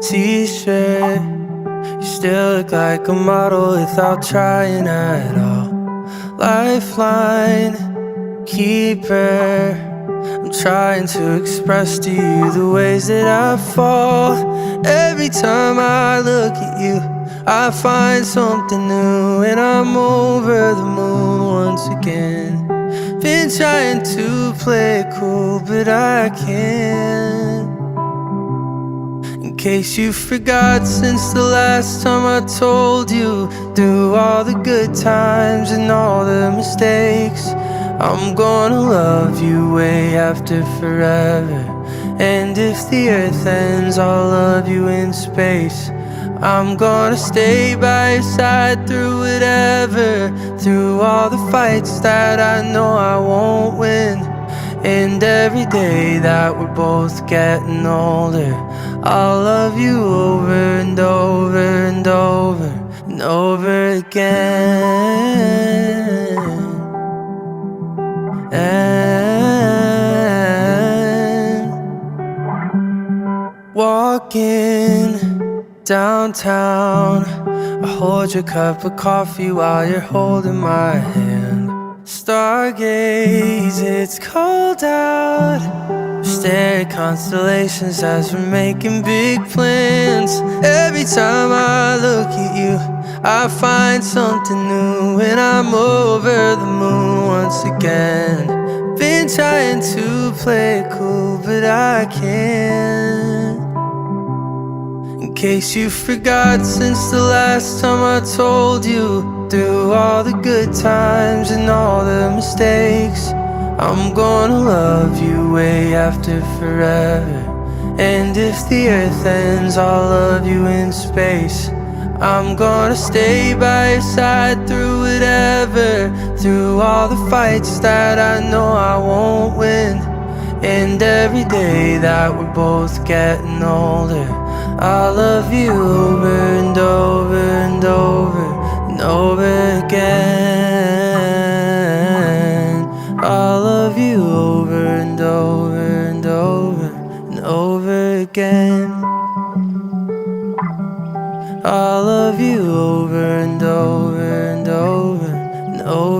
t-shirt. You still look like a model without trying at all. Lifeline keeper, I'm trying to express to you the ways that I fall. Every time I look at you, I find something new, and I'm over the moon once again. Been trying to play it cool, but I can't. In case you forgot, since the last time I told you, through all the good times and all the mistakes, I'm gonna love you way after forever. And if the earth ends, I'll love you in space. I'm gonna stay by your side through whatever, through all the fights that I know I won't win. And every day that we're both getting older, I'll love you over and over and over and over again. And walking downtown, I hold your cup of coffee while you're holding my hand. Stargaze, it's cold out. Stare at constellations as we're making big plans. Every time I look at you, I find something new, and I'm over the moon once again. Been trying to play it cool, but I can't. In case you forgot, since the last time I told you, through all the good times and all the mistakes, I'm gonna love you way after forever. And if the earth ends, I'll love you in space. I'm gonna stay by your side through whatever, through all the fights that I know I won't win. And every day that we're both getting older, I'll love you over and over and over and over again. I'll love you over and over and over and over again. I'll love you over and over and over and over